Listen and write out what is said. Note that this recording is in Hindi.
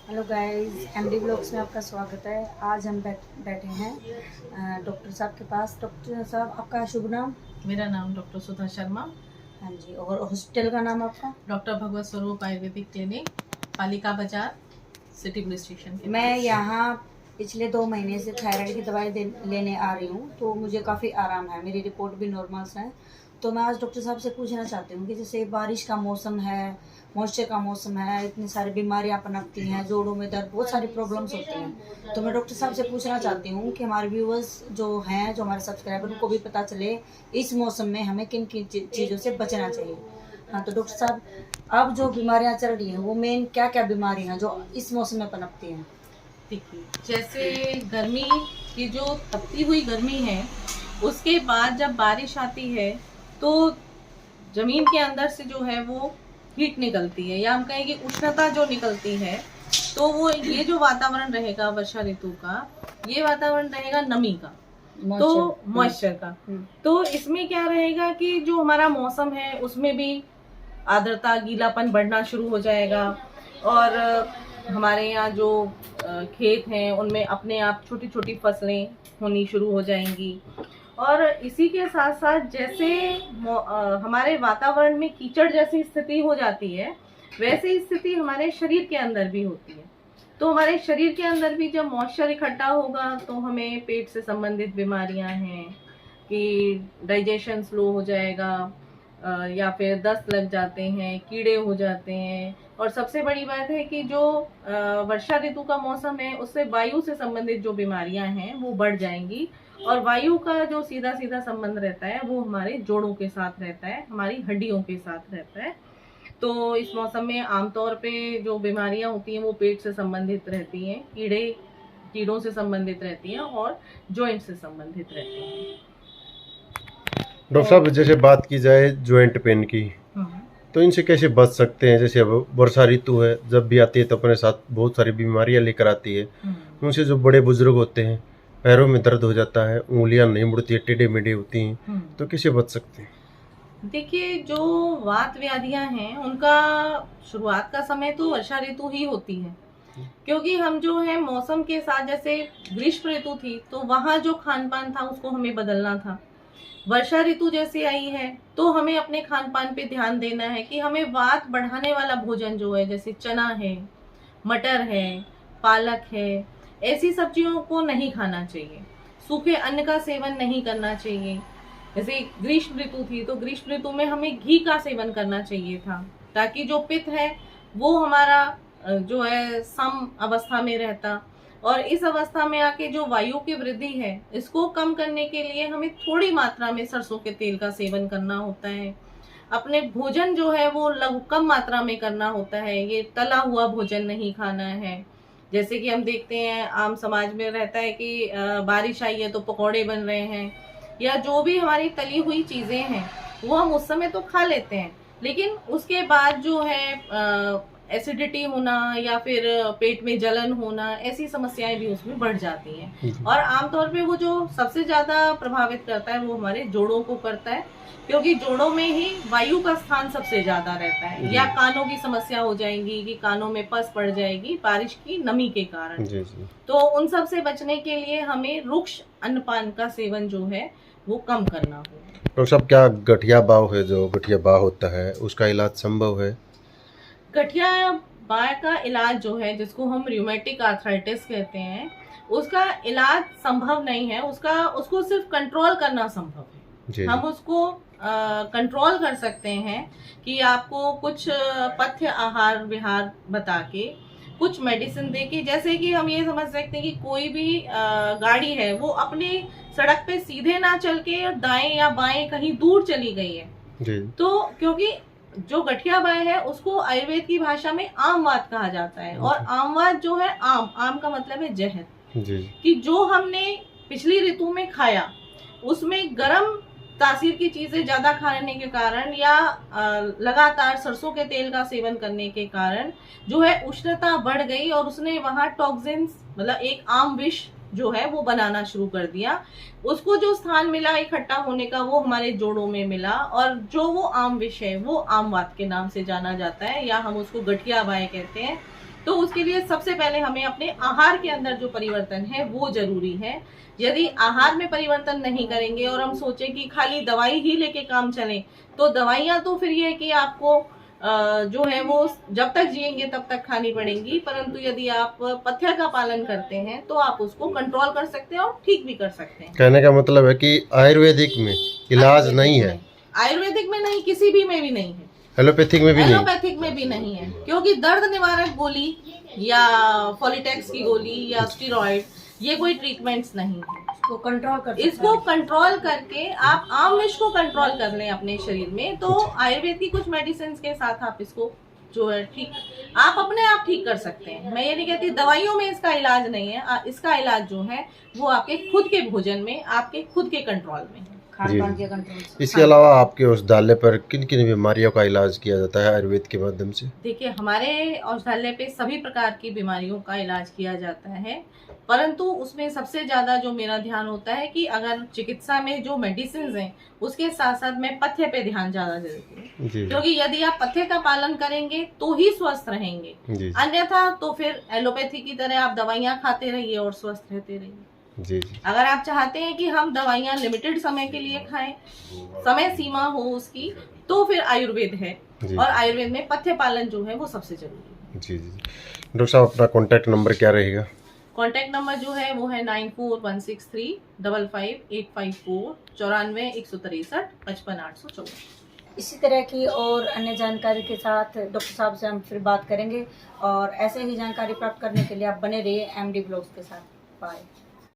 हेलो गाइस, एमडी ब्लॉग्स में आपका स्वागत है। आज हम बैठे हैं डॉक्टर साहब के पास। डॉक्टर साहब, आपका शुभ नाम? मेरा नाम डॉक्टर सुधा शर्मा। हाँ जी, और हॉस्पिटल का नाम आपका? डॉक्टर भगवत स्वरूप आयुर्वेदिक क्लिनिक, पालिका बाजार, सिटी पुलिस स्टेशन के मैं पास। यहाँ पिछले 2 महीने से थायराइड की दवाई लेने आ रही हूँ, तो मुझे काफ़ी आराम है। मेरी रिपोर्ट भी नॉर्मल है। तो मैं आज डॉक्टर साहब से पूछना चाहती हूँ कि जैसे बारिश का मौसम है, मॉइस्चर का मौसम है, इतनी सारी बीमारियाँ पनपती हैं, जोड़ों में दर्द, बहुत सारी प्रॉब्लम्स होती हैं। तो मैं डॉक्टर साहब से पूछना चाहती हूँ कि हमारे व्यूअर्स जो हैं, जो हमारे सब्सक्राइबर, उनको भी पता चले इस मौसम में हमें किन किन चीज़ों से बचना चाहिए। हाँ, तो डॉक्टर साहब, अब जो बीमारियाँ चल रही हैं वो मेन क्या क्या बीमारियाँ हैं जो इस मौसम में पनपती हैं? देखिए, जैसे गर्मी की जो तपती हुई गर्मी है, उसके बाद जब बारिश आती है तो जमीन के अंदर से जो है वो हीट निकलती है, या हम कहें कि उष्णता जो निकलती है, तो वो ये जो वातावरण रहेगा वर्षा ऋतु का, ये वातावरण रहेगा नमी का, तो मॉइस्चर का। तो इसमें क्या रहेगा कि जो हमारा मौसम है उसमें भी आर्द्रता, गीलापन बढ़ना शुरू हो जाएगा, और हमारे यहाँ जो खेत हैं उनमें अपने आप छोटी छोटी फसलें होनी शुरू हो जाएंगी। और इसी के साथ साथ जैसे हमारे वातावरण में कीचड़ जैसी स्थिति हो जाती है, वैसी स्थिति हमारे शरीर के अंदर भी होती है। तो हमारे शरीर के अंदर भी जब मॉइस्चर इकट्ठा होगा तो हमें पेट से संबंधित बीमारियां हैं कि डाइजेशन स्लो हो जाएगा, या फिर दस्त लग जाते हैं, कीड़े हो जाते हैं। और सबसे बड़ी बात है कि जो वर्षा ऋतु का मौसम है उससे वायु से संबंधित जो बीमारियां हैं वो बढ़ जाएंगी, और वायु का जो सीधा सीधा संबंध रहता है वो हमारे जोड़ों के साथ रहता है, हमारी हड्डियों के साथ रहता है। तो इस मौसम में आमतौर पे जो बीमारियां होती हैं वो पेट से संबंधित रहती हैं, कीड़ों से संबंधित रहती हैं, और जॉइंट से संबंधित रहती हैं। डॉक्टर साहब, जैसे बात की जाए जॉइंट पेन की, तो इनसे कैसे बच सकते हैं? जैसे अब वर्षा ऋतु है, जब भी आती है तो अपने साथ बहुत सारी बीमारियां लेकर आती है। उनसे जो बड़े बुजुर्ग होते हैं, पैरों में दर्द हो जाता है, उंगलियां नहीं मुड़ती है, टेढ़े मेढ़े होती हैं, तो कैसे बच सकते हैं? देखिए, जो वात व्याधियां हैं उनका शुरुआत का समय तो वर्षा ऋतु ही होती है, क्योंकि हम जो है मौसम के साथ, जैसे ग्रीष्म ऋतु थी तो वहां जो खान पान था उसको हमें बदलना था। वर्षा ऋतु जैसे आई है तो हमें अपने खान पान पे ध्यान देना है कि हमें वात बढ़ाने वाला भोजन जो है, जैसे चना है, मटर है, पालक है, ऐसी सब्जियों को नहीं खाना चाहिए। सूखे अन्न का सेवन नहीं करना चाहिए। जैसे ग्रीष्म ऋतु थी तो ग्रीष्म ऋतु में हमें घी का सेवन करना चाहिए था, ताकि जो पित्त है वो हमारा जो है सम अवस्था में रहता। और इस अवस्था में आके जो वायु की वृद्धि है इसको कम करने के लिए हमें थोड़ी मात्रा में सरसों के तेल का सेवन करना होता है। अपने भोजन जो है वो कम मात्रा में करना होता है। ये तला हुआ भोजन नहीं खाना है। जैसे कि हम देखते हैं आम समाज में रहता है कि बारिश आई है तो पकौड़े बन रहे हैं, या जो भी हमारी तली हुई चीजें हैं वो हम उस समय तो खा लेते हैं, लेकिन उसके बाद जो है एसिडिटी होना या फिर पेट में जलन होना, ऐसी समस्याएं भी उसमें बढ़ जाती हैं। और आमतौर पे वो जो सबसे ज्यादा प्रभावित करता है वो हमारे जोड़ों को करता है, क्योंकि जोड़ों में ही वायु का स्थान सबसे ज्यादा रहता है। या कानों की समस्या हो जाएगी कि कानों में पस पड़ जाएगी बारिश की नमी के कारण। तो उन सब से बचने के लिए हमें रुक्ष अन्नपान का सेवन जो है वो कम करना होगा। डॉक्टर साहब, क्या गठिया बाव है, जो गठिया बाव होता है, उसका इलाज संभव है? गठिया बाय का इलाज जो है, जिसको हम रियूमेटिक आर्थराइटिस कहते हैं, उसका इलाज संभव नहीं है। उसको सिर्फ कंट्रोल करना संभव है। हम उसको कंट्रोल कर सकते हैं कि आपको कुछ पथ्य आहार विहार बता के, कुछ मेडिसिन दे के। जैसे कि हम ये समझ सकते हैं कि कोई भी गाड़ी है वो अपनी सड़क पे सीधे ना चल के दाएं या बाएं कहीं दूर चली गई है, तो क्योंकि जो गठिया बाय है उसको आयुर्वेद की भाषा में आमवात कहा जाता है। और आमवात जो है, आम का मतलब है जहर, कि जो हमने पिछली ऋतु में खाया उसमें गर्म तासीर की चीजें ज्यादा खाने के कारण, या लगातार सरसों के तेल का सेवन करने के कारण जो है उष्णता बढ़ गई, और उसने वहां टॉक्सिन्स, मतलब एक आम विष जो है वो बनाना शुरू कर दिया। उसको जो स्थान मिला इकट्ठा होने का वो हमारे जोड़ों में मिला, और जो वो आम विष है वो आमवात के नाम से जाना जाता है, या हम उसको गठिया बाय कहते हैं। तो उसके लिए सबसे पहले हमें अपने आहार के अंदर जो परिवर्तन है वो जरूरी है। यदि आहार में परिवर्तन नहीं करेंगे और हम सोचें कि खाली दवाई ही लेके काम चले, तो दवाइयां तो फिर ये है कि आपको जो है वो जब तक जिएंगे तब तक खानी पड़ेंगी, परंतु यदि आप पथ्य का पालन करते हैं तो आप उसको कंट्रोल कर सकते हैं और ठीक भी कर सकते हैं। कहने का मतलब है कि आयुर्वेदिक में इलाज नहीं है, आयुर्वेदिक में नहीं, किसी भी में भी नहीं है, एलोपैथिक में भी नहीं, एलोपैथिक में भी नहीं है, क्योंकि दर्द निवारक गोली या फॉलिटेक्स की गोली या स्टीरॉइड ये कोई ट्रीटमेंट्स नहीं है। इसको कंट्रोल कर इसको कंट्रोल करके आप आमविष को कंट्रोल कर लें अपने शरीर में, तो आयुर्वेद की कुछ मेडिसिन के साथ आप इसको जो है ठीक आप अपने आप ठीक कर सकते हैं। मैं ये नहीं कहती दवाइयों में इसका इलाज नहीं है, इसका इलाज जो है वो आपके खुद के भोजन में, आपके खुद के कंट्रोल में है, खान पान के कंट्रोल से। इसके अलावा आपके औषधालय पर किन किन बीमारियों का इलाज किया जाता है आयुर्वेद के माध्यम से? देखिए, हमारे औषधालय पे सभी प्रकार की बीमारियों का इलाज किया जाता है, परंतु उसमें सबसे ज्यादा जो मेरा ध्यान होता है कि अगर चिकित्सा में जो मेडिसिन हैं उसके साथ साथ में पथ्य पे ध्यान ज्यादा देती है, जी क्योंकि यदि आप पथ्य का पालन करेंगे तो ही स्वस्थ रहेंगे, जी अन्यथा तो फिर एलोपैथी की तरह आप दवाइयां खाते रहिए और स्वस्थ रहते रहिए। जी जी अगर आप चाहते हैं कि हम दवाइयां लिमिटेड समय के लिए खाएं, समय सीमा हो उसकी, तो फिर आयुर्वेद है, जी और आयुर्वेद में पथ्य पालन जो है वो सबसे जरूरी है। जी जी डॉक्टर साहब, अपना कॉन्टैक्ट नंबर क्या रहेगा? कॉन्टैक्ट नंबर जो है वो है 9416355854 94 163 55 814। इसी तरह की और अन्य जानकारी के साथ डॉक्टर साहब से हम फिर बात करेंगे, और ऐसे ही जानकारी प्राप्त करने के लिए आप बने रहिए MD ब्लॉग्स के साथ। बाय।